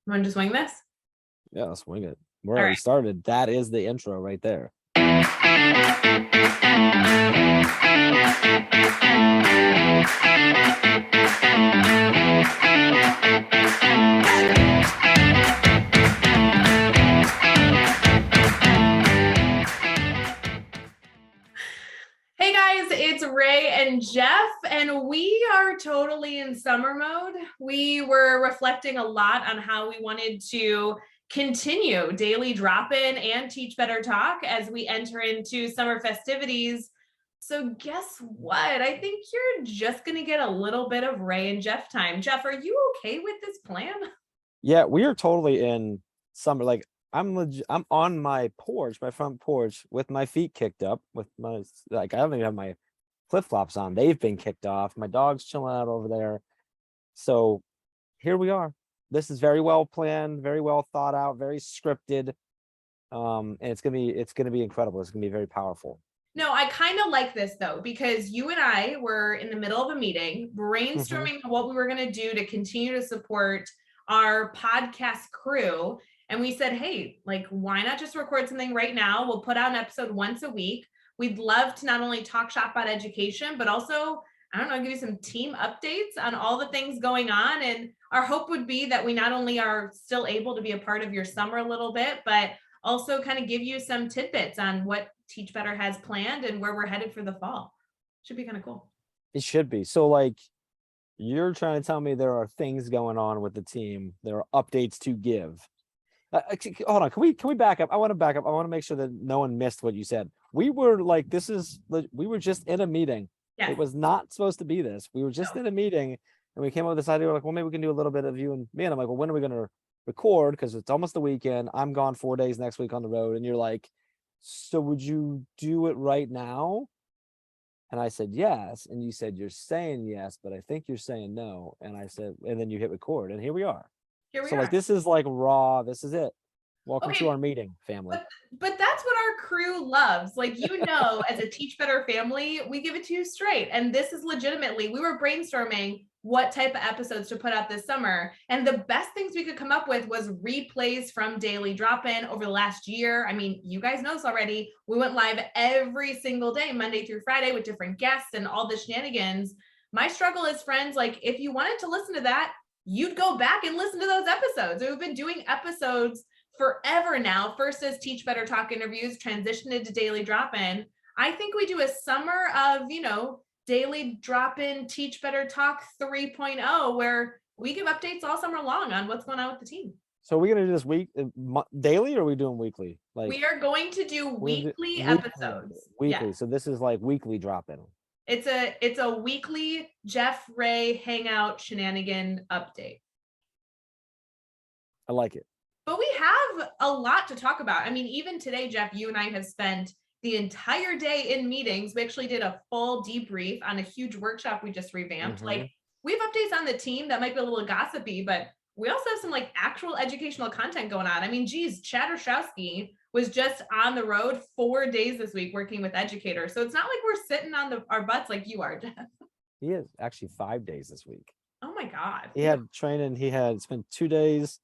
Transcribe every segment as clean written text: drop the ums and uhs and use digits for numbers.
You want to just wing this? Yeah, let's wing it. We're All already right. started. That is the intro right there. Hey guys, it's Ray and Jeff, and we are totally in summer mode. We were reflecting a lot on how we wanted to continue daily drop-in and teach better talk as we enter into summer festivities. So guess what? I think you're just going to get a little bit of Ray and Jeff time. Jeff, are you okay with this plan? Yeah, we are totally in summer. Like I'm on my porch, my front porch, with my feet kicked up, with my I don't even have my flip-flops on. They've been kicked off. My dog's chilling out over there. So here we are. This is very well planned, very well thought out, very scripted. And it's gonna be incredible. It's gonna be very powerful. No, I kind of like this though, because you and I were in the middle of a meeting brainstorming what we were going to do to continue to support our podcast crew. And we said, hey, like, why not just record something right now? We'll put out an episode once a week. We'd love to not only talk shop about education, but also, I don't know, give you some team updates on all the things going on. And our hope would be that we not only are still able to be a part of your summer a little bit, but also kind of give you some tidbits on what Teach Better has planned and where we're headed for the fall. Should be kind of cool. It should be. So like you're trying to tell me there are things going on with the team. There are updates to give. Hold on. Can we back up? I want to back up. I want to make sure that no one missed what you said. We were like, we were just in a meeting. Yes. It was not supposed to be this. We were just in a meeting and we came up with this idea. We're like, well, maybe we can do a little bit of you and me. And I'm like, well, when are we going to record? Because it's almost the weekend. I'm gone 4 days next week on the road. And you're like, so would you do it right now? And I said, yes. And you said, you're saying yes, but I think you're saying no. And I said, and then you hit record and here we are. Here we So are. like, this is like raw. This is it. Welcome Okay. to our meeting, family. But that's what our crew loves. Like, as a Teach Better family, we give it to you straight. And this is legitimately, we were brainstorming what type of episodes to put out this summer. And the best things we could come up with was replays from Daily Drop-In over the last year. I mean, you guys know this already. We went live every single day, Monday through Friday, with different guests and all the shenanigans. My struggle is, friends, like, if you wanted to listen to that, you'd go back and listen to those episodes. We've been doing episodes forever now. First as Teach Better Talk interviews, transitioned into Daily Drop-In. I think we do a summer of, Daily Drop-In Teach Better Talk 3.0, where we give updates all summer long on what's going on with the team. So are we going to do this daily or are we doing weekly? Like, we are going to do weekly episodes. Weekly. Yeah. So this is like weekly drop-in. It's a weekly Jeff Ray hangout shenanigan update. I like it. But we have a lot to talk about. I mean, even today, Jeff, you and I have spent the entire day in meetings. We actually did a full debrief on a huge workshop we just revamped. Like, we have updates on the team that might be a little gossipy, but we also have some like actual educational content going on. I mean, geez, Chad Orshowski was just on the road 4 days this week working with Educator. So it's not like we're sitting on our butts like you are, Jeff. He is actually 5 days this week. Oh my God. He had training. He had spent 2 days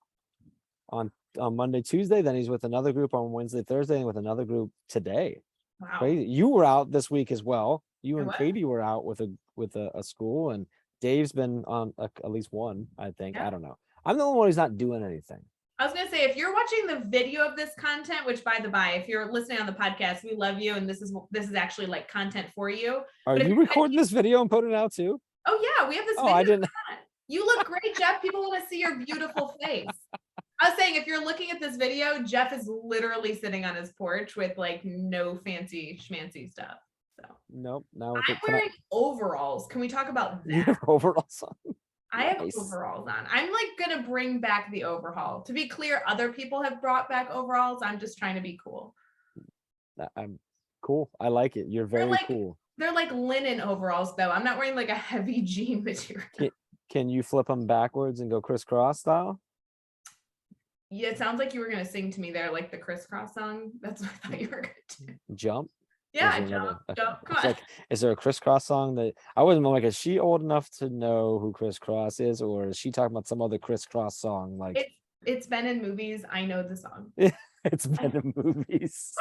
on Monday, Tuesday. Then he's with another group on Wednesday, Thursday, and with another group today. Wow. Crazy. You were out this week as well. You and Katie were out with a school, and Dave's been on at least one, I think. Yeah. I don't know. I'm the only one who's not doing anything. I was going to say, if you're watching the video of this content, which by the by, if you're listening on the podcast, we love you. And this is actually like content for you. Are you recording this video and putting it out too? Oh yeah. We have this video. I didn't. You look great, Jeff. People want to see your beautiful face. I was saying, if you're looking at this video, Jeff is literally sitting on his porch with like no fancy schmancy stuff. So nope. Now I'm wearing overalls. Can we talk about that? You have overalls on. I have overalls on. I'm like gonna bring back the overhaul. To be clear, other people have brought back overalls. I'm just trying to be cool. I'm cool. I like it. You're very cool. They're like linen overalls though. I'm not wearing like a heavy jean material. Can you flip them backwards and go crisscross style? Yeah, it sounds like you were gonna sing to me there, like the crisscross song. That's what I thought you were gonna do. Jump. Yeah, jump. Come on. Like, is there a crisscross song that I wasn't like? Is she old enough to know who crisscross is, or is she talking about some other crisscross song? Like, It's been in movies. I know the song. It's been in movies.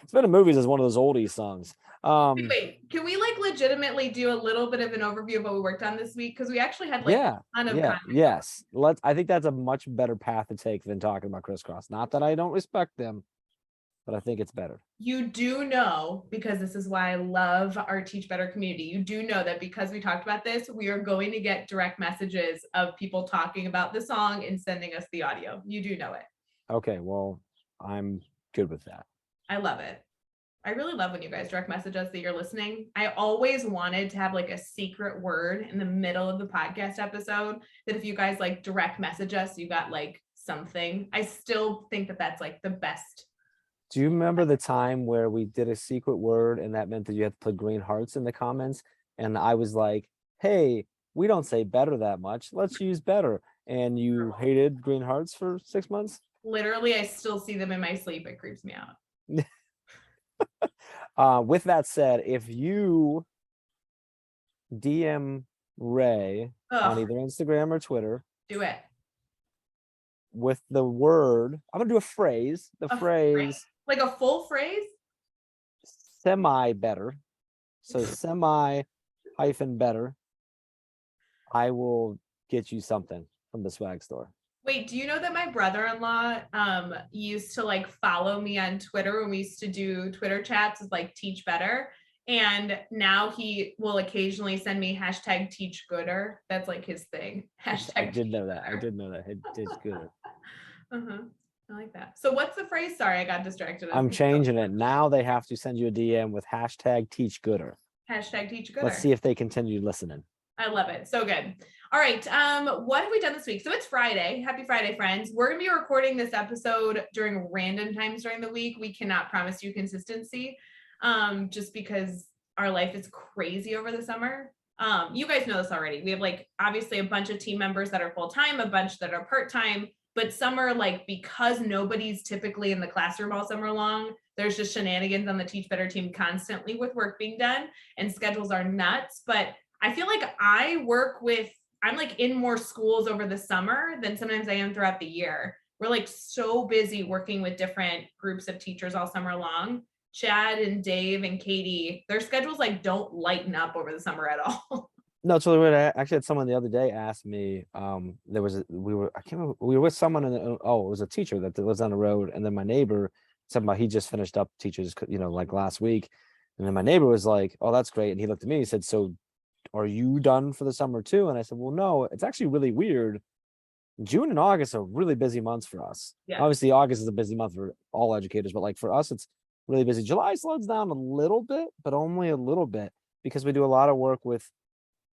It's been in movies as one of those oldie songs. Wait, can we like legitimately do a little bit of an overview of what we worked on this week? Because we actually had like Yeah, a ton of yeah, content. yes. I think that's a much better path to take than talking about crisscross. Not that I don't respect them, but I think it's better. You do know, because this is why I love our Teach Better community, you do know that because we talked about this, we are going to get direct messages of people talking about the song and sending us the audio. You do know it. Okay, well, I'm good with that. I love it. I really love when you guys direct message us that you're listening. I always wanted to have like a secret word in the middle of the podcast episode that if you guys like direct message us, you got like something. I still think that that's like the best. Do you remember the time where we did a secret word and that meant that you had to put green hearts in the comments? And I was like, hey, we don't say better that much. Let's use better. And you hated green hearts for 6 months? Literally, I still see them in my sleep. It creeps me out. With that said, if you DM Ray on either Instagram or Twitter, do it with the word, I'm gonna do a phrase. The phrase, like a full phrase, semi better. So semi hyphen better. I will get you something from the swag store. Wait, do you know that my brother-in-law used to like follow me on Twitter when we used to do Twitter chats with like Teach Better? And now he will occasionally send me hashtag Teach Gooder. That's like his thing. Hashtag I did know that. I did know that. It's good. I like that. So what's the phrase? Sorry, I got distracted. I'm changing it. Now they have to send you a DM with hashtag Teach Gooder. Hashtag Teach Gooder. Let's see if they continue listening. I love it. So good. All right. What have we done this week? So it's Friday. Happy Friday, friends. We're going to be recording this episode during random times during the week. We cannot promise you consistency just because our life is crazy over the summer. You guys know this already. We have like obviously a bunch of team members that are full-time, a bunch that are part-time, but summer, like because nobody's typically in the classroom all summer long, there's just shenanigans on the Teach Better team constantly with work being done and schedules are nuts. But I feel like I'm like in more schools over the summer than sometimes I am throughout the year. We're like so busy working with different groups of teachers all summer long. Chad and Dave and Katie, their schedules like don't lighten up over the summer at all. No, so I actually had someone the other day ask me, we were with someone it was a teacher that lives on the road. And then my neighbor said about he just finished up teachers, like last week. And then my neighbor was like, oh, that's great. And he looked at me, he said, so are you done for the summer too? And I said, well, no, it's actually really weird. June and August are really busy months for us. Yeah. Obviously, August is a busy month for all educators, but like for us, it's really busy. July slows down a little bit, but only a little bit because we do a lot of work with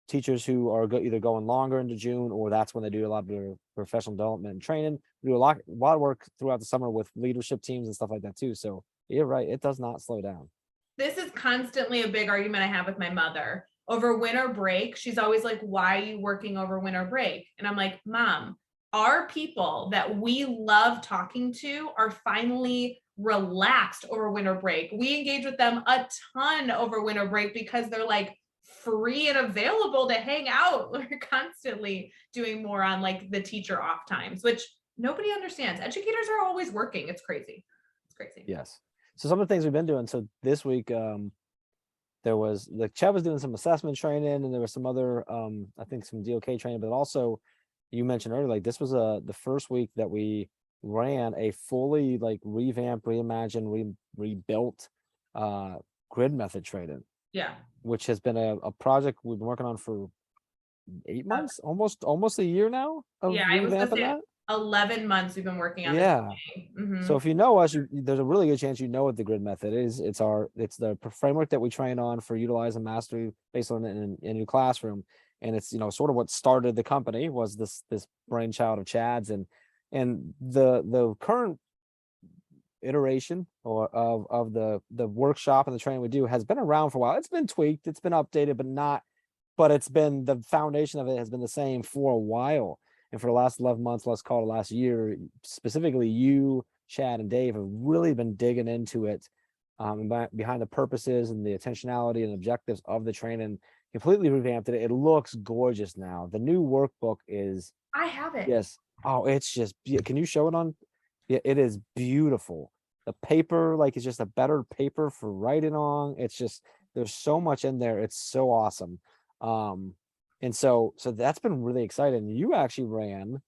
teachers who are either going longer into June or that's when they do a lot of their professional development and training. We do a lot of work throughout the summer with leadership teams and stuff like that too. So you're right. It does not slow down. This is constantly a big argument I have with my mother. Over winter break, she's always like, why are you working over winter break? And I'm like, Mom, our people that we love talking to are finally relaxed over winter break. We engage with them a ton over winter break because they're like free and available to hang out. We're constantly doing more on like the teacher off times, which nobody understands. Educators are always working. It's crazy. It's crazy. Yes. So some of the things we've been doing. So this week, there was Chad was doing some assessment training and there was some other I think some DOK training, but also you mentioned earlier, like this was the first week that we ran a fully like revamped, reimagined, rebuilt grid method training. Yeah. Which has been a project we've been working on for 8 months, almost a year now of revamping that. 11 months we've been working on this. Mm-hmm. So if you know us, there's a really good chance you know what the grid method is. It's the framework that we train on for utilizing mastery based on in a new classroom. And it's, sort of what started the company was this brainchild of Chad's and the current iteration of the workshop and the training we do has been around for a while. It's been tweaked, it's been updated, but it's been the foundation of it has been the same for a while. And for the last 11 months, let's call it last year, specifically you, Chad, and Dave have really been digging into it behind the purposes and the intentionality and objectives of the training, completely revamped it. It looks gorgeous now. The new workbook is... I have it. Yes. Oh, it's just, can you show it on? Yeah, it is beautiful. The paper, like, is just a better paper for writing on. It's just, there's so much in there. It's so awesome. Um, and so that's been really exciting. You actually ran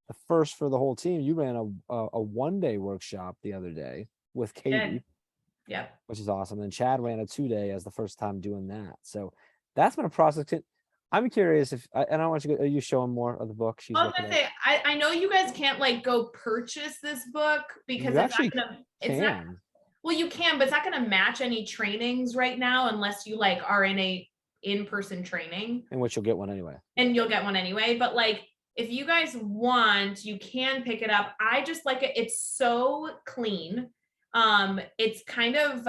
the first for the whole team. You ran a 1 day workshop the other day with Good. Katie, Yep. which is awesome. And Chad ran a 2 day as the first time doing that. So that's been a process. I'm curious if, and I want you to, are you showing more of the book? She's I was looking gonna at. say, I know you guys can't like go purchase this book because You it's actually not gonna, it's not, can, well, you can, but it's not gonna match any trainings right now unless you like are in a in-person training, in which you'll get one anyway. and you'll get one anyway. But like, if you guys want, you can pick it up. I just like it. It's so clean. It's kind of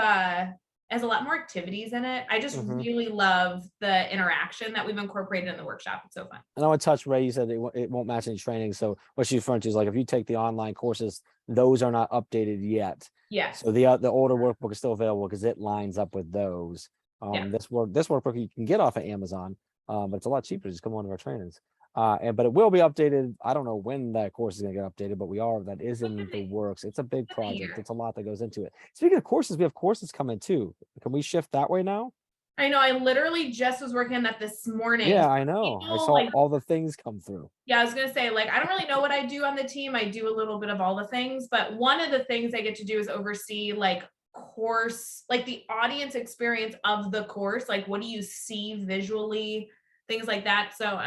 has a lot more activities in it. I just Mhm. really love the interaction that we've incorporated in the workshop. It's so fun. And I would touch Ray. You said it won't match any training. So what she's referring to is like if you take the online courses, those are not updated yet. Yes. So the older workbook is still available because it lines up with those. Yeah. This workbook you can get off of Amazon, but it's a lot cheaper. Just come on to our trainings. But it will be updated. I don't know when that course is going to get updated, but that is in the works. It's a big project. It's a lot that goes into it. Speaking of courses, we have courses coming too. Can we shift that way now? I know. I literally just was working on that this morning. Yeah, I know. I People saw like, all the things come through. yeah, I was gonna say, like, I don't really know what I do on the team. I do a little bit of all the things, but one of the things I get to do is oversee like course, like the audience experience of the course. Like, what do you see visually, things like that. So,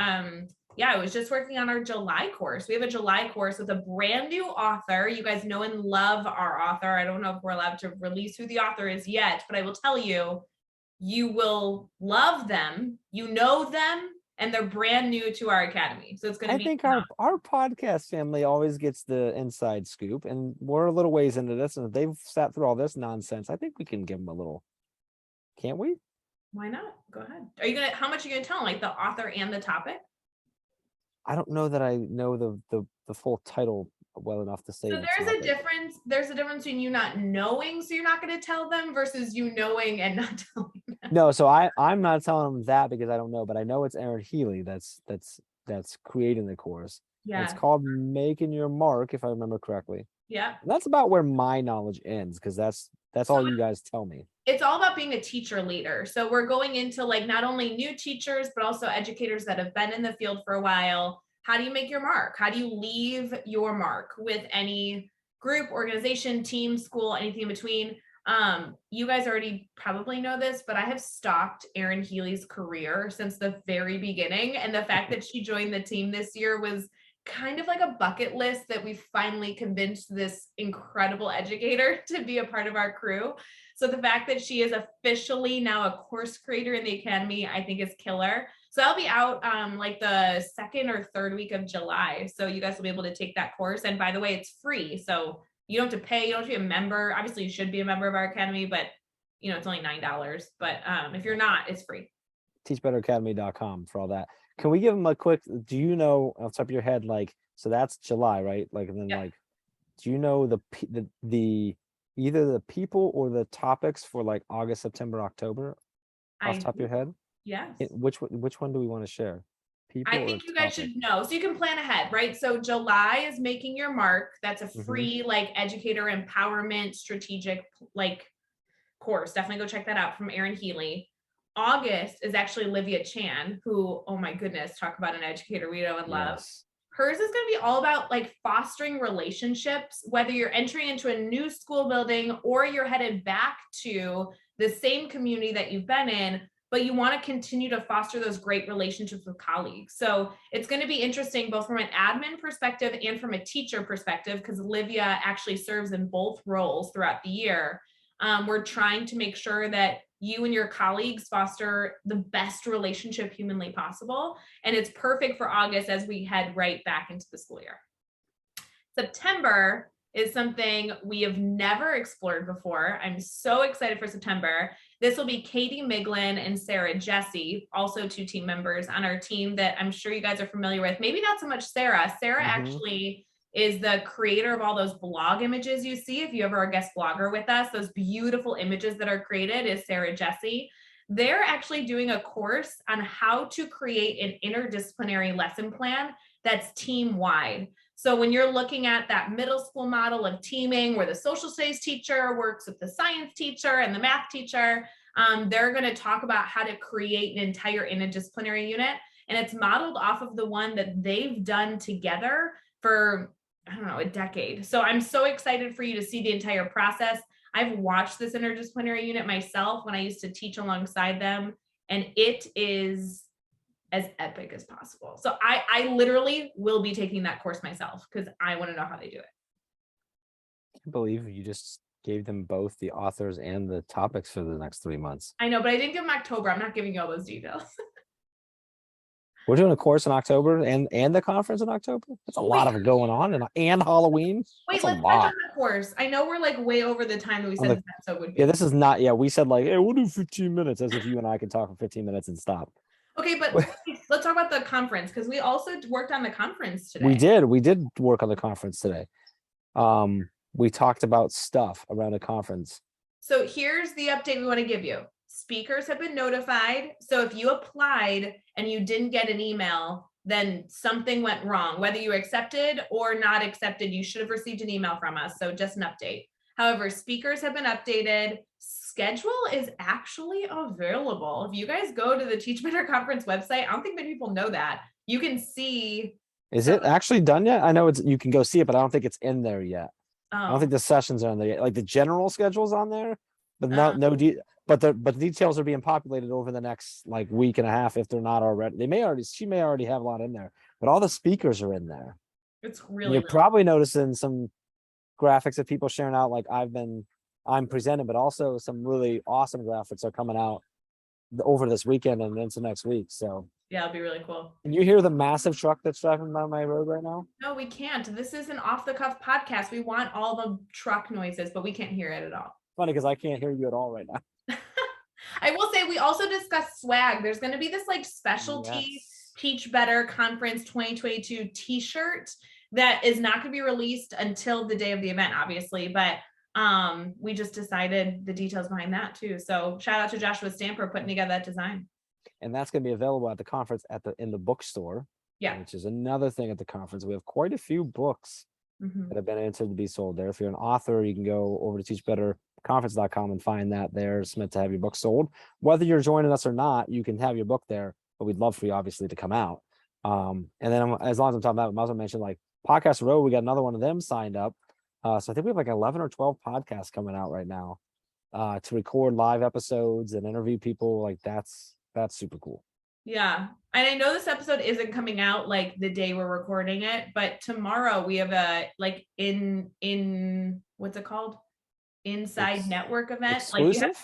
yeah, I was just working on our July course. We have a July course with a brand new author. You guys know and love our author. I don't know if we're allowed to release who the author is yet, but I will tell you, you will love them. You know them, and they're brand new to our academy. So it's going to I be think our podcast family always gets the inside scoop, and we're a little ways into this, and if they've sat through all this nonsense, I think we can give them a little, can't we? Why not? Go ahead. Are you gonna? How much are you gonna tell them? Like the author and the topic? I don't know that I know the full title well enough to say So the there's a topic. difference. There's a difference between you not knowing, so you're not going to tell them, versus you knowing and not telling them. No, so I'm not telling them that because I don't know, but I know it's Aaron Healy that's creating the course. And it's Yeah. called Making Your Mark, if I remember correctly. Yeah. And that's about where my knowledge ends, because that's So all you guys tell me. it's all about being a teacher leader. So we're going into like not only new teachers, but also educators that have been in the field for a while. How do you make your mark? How do you leave your mark with any group, organization, team, school, anything in between? You guys already probably know this, but I have stalked Erin Healy's career since the very beginning. And the fact that she joined the team this year was kind of like a bucket list that we finally convinced this incredible educator to be a part of our crew. So the fact that she is officially now a course creator in the academy, I think is killer. So I'll be out like the second or third week of July. So you guys will be able to take that course. And by the way, it's free. So you don't have to pay, you don't have to be a member. Obviously, you should be a member of our academy, but it's only $9. But if you're not, it's free. Teachbetteracademy.com for all that. Can we give them a quick, do you know off the top of your head, like, so that's July, right? Like, and then Yep. like, do you know the either the people or the topics for like August, September, October off the top of your head? Yes. Which one do we want to share? People I or think you guys topic? should know. So you can plan ahead, right? So July is Making Your Mark. That's a Mhm. free like educator empowerment strategic like course. Definitely go check that out from Erin Healy. August is actually Olivia Chan, who, oh my goodness, talk about an educator we know and love. Yes. Hers is going to be all about like fostering relationships, whether you're entering into a new school building or you're headed back to the same community that you've been in, but you want to continue to foster those great relationships with colleagues. So it's going to be interesting both from an admin perspective and from a teacher perspective, because Olivia actually serves in both roles throughout the year. We're trying to make sure that you and your colleagues foster the best relationship humanly possible. And it's perfect for August as we head right back into the school year. September is something we have never explored before. I'm so excited for September. This will be Katie Miglin and Sarah Jesse, also two team members on our team that I'm sure you guys are familiar with. Maybe not so much Sarah. Sarah actually is the creator of all those blog images you see. If you ever are a guest blogger with us, those beautiful images that are created is Sarah Jesse. They're actually doing a course on how to create an interdisciplinary lesson plan that's team wide. So when you're looking at that middle school model of teaming where the social studies teacher works with the science teacher and the math teacher, they're going to talk about how to create an entire interdisciplinary unit. And it's modeled off of the one that they've done together for, I don't know, a decade. So I'm so excited for you to see the entire process. I've watched this interdisciplinary unit myself when I used to teach alongside them, and it is as epic as possible. So I literally will be taking that course myself because I want to know how they do it. I can't believe you just gave them both the authors and the topics for the next 3 months. I know, but I didn't give them October. I'm not giving you all those details. We're doing a course in October and the conference in October. That's a lot of it going on, and Halloween. Wait, That's a let's touch lot. on the course. I know we're like way over the time that we said this episode would be. Yeah, this is not. Yeah, we said like, hey, we'll do 15 minutes, as if you and I can talk for 15 minutes and stop. Okay, but let's talk about the conference because we also worked on the conference today. We did work on the conference today. We talked about stuff around the conference. So here's the update we want to give you. Speakers have been notified. So if you applied and you didn't get an email, then something went wrong. Whether you accepted or not accepted, you should have received an email from us. So just an update. However, speakers have been updated. Schedule is actually available. If you guys go to the Teach Better Conference website, I don't think many people know that. You can see. Is it actually done yet? I know you can go see it, but I don't think it's in there yet. I don't think the sessions are on there yet. Like the general schedule's on there, but but the details are being populated over the next like week and a half if they're not already. She may already have a lot in there, but all the speakers are in there. It's really. You're probably noticing some graphics of people sharing out like I'm presenting, but also some really awesome graphics are coming out over this weekend and into next week. So yeah, it'll be really cool. Can you hear the massive truck that's driving by my road right now? No, we can't. This is an off-the-cuff podcast. We want all the truck noises, but we can't hear it at all. Funny because I can't hear you at all right now. I will say we also discussed swag. There's going to be this like specialty Teach Better Conference 2022 t-shirt that is not going to be released until the day of the event, obviously, but we just decided the details behind that too. So shout out to Joshua Stamper putting together that design. And that's going to be available at the conference in the bookstore. Yeah. Which is another thing at the conference. We have quite a few books that have been entered to be sold there. If you're an author, you can go over to teachbetterconference.com and find that there. It's meant to have your book sold. Whether you're joining us or not, you can have your book there, but we'd love for you obviously to come out. And then as long as I'm talking about it, I also mentioned like Podcast Row, we got another one of them signed up. So I think we have like 11 or 12 podcasts coming out right now to record live episodes and interview people. Like that's super cool. Yeah. And I know this episode isn't coming out like the day we're recording it, but tomorrow we have a like in what's it called? Inside network event. Exclusive? Like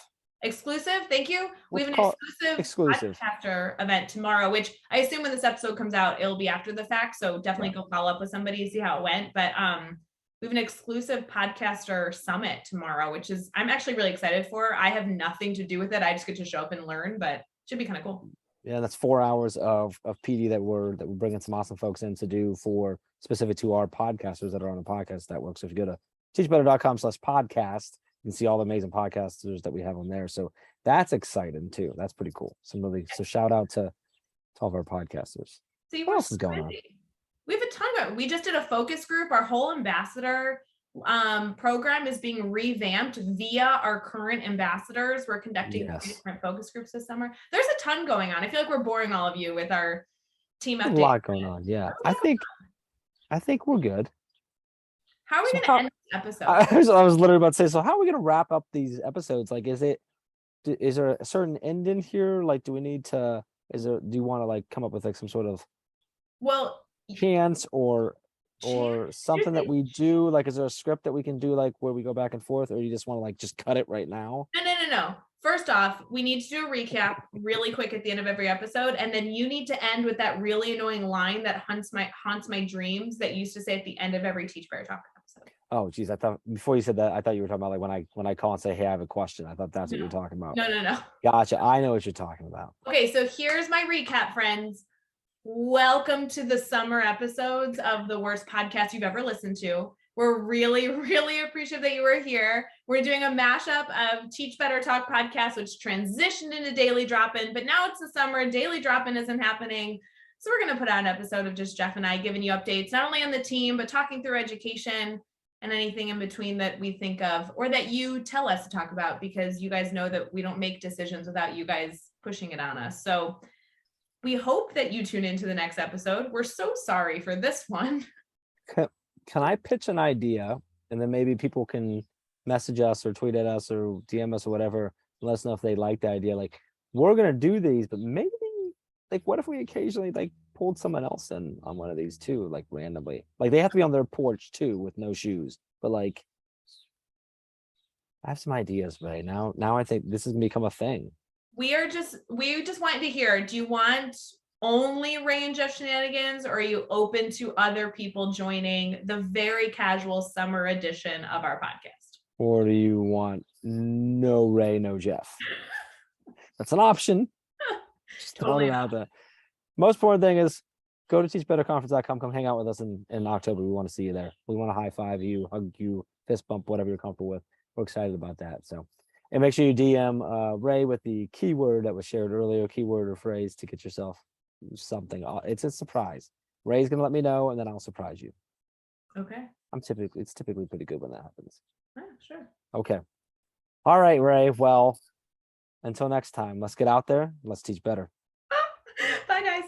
exclusive. Thank you. We have an exclusive podcaster event tomorrow, which I assume when this episode comes out, it'll be after the fact. So definitely go follow up with somebody and see how it went. But we have an exclusive podcaster summit tomorrow, which is I'm actually really excited for. I have nothing to do with it. I just get to show up and learn, but should be kind of cool. Yeah, that's 4 hours of PD that we're bringing some awesome folks in to do for specific to our podcasters that are on the podcast network. So if you go to teachbetter.com/podcast, you can see all the amazing podcasters that we have on there. So that's exciting too. That's pretty cool. So shout out to all of our podcasters. See, what else is going on? We have a ton of it. We just did a focus group. Our whole ambassador program is being revamped via our current ambassadors. We're conducting 3 different focus groups this summer. There's a ton going on. I feel like we're boring all of you with our team update. A lot going on. Yeah. I think we're good. How are we going to end this episode? I was literally about to say, so how are we going to wrap up these episodes? Like, is there a certain end in here? Like, do you want to like come up with like some sort of chance or something that we do? Like, is there a script that we can do like where we go back and forth, or you just want to like just cut it right now? No. First off, we need to do a recap really quick at the end of every episode, and then you need to end with that really annoying line that haunts my dreams that you used to say at the end of every Teach Better Talk episode. Oh geez, I thought before you said that, I thought you were talking about like when I call and say, hey, I have a question. I thought that's what you were talking about. No. Gotcha. I know what you're talking about. Okay, so here's my recap, friends. Welcome to the summer episodes of the worst podcast you've ever listened to. We're really, really appreciative that you were here. We're doing a mashup of Teach Better Talk podcast, which transitioned into Daily Drop-In, but now it's the summer. Daily Drop-In isn't happening. So we're going to put out an episode of just Jeff and I giving you updates, not only on the team, but talking through education and anything in between that we think of or that you tell us to talk about, because you guys know that we don't make decisions without you guys pushing it on us. So we hope that you tune into the next episode. We're so sorry for this one. Can I pitch an idea, and then maybe people can message us or tweet at us or DM us or whatever, and let us know if they like the idea. Like, we're gonna do these, but maybe like, what if we occasionally like pulled someone else in on one of these too, like randomly? Like, they have to be on their porch too with no shoes. But like, I have some ideas right now. Now I think this has become a thing. We just want to hear, do you want only Ray and Jeff shenanigans, or are you open to other people joining the very casual summer edition of our podcast? Or do you want no Ray, no Jeff? That's an option. Just throwing it out there. Most important thing is go to teachbetterconference.com. Come hang out with us in October. We want to see you there. We want to high five you, hug you, fist bump, whatever you're comfortable with. We're excited about that. So, and make sure you DM Ray with the keyword that was shared earlier, keyword or phrase, to get yourself something. It's a surprise. Ray's gonna let me know, and then I'll surprise you. Okay. It's typically pretty good when that happens. Sure. Okay. All right, Ray. Well, until next time, let's get out there. Let's teach better. Bye, guys.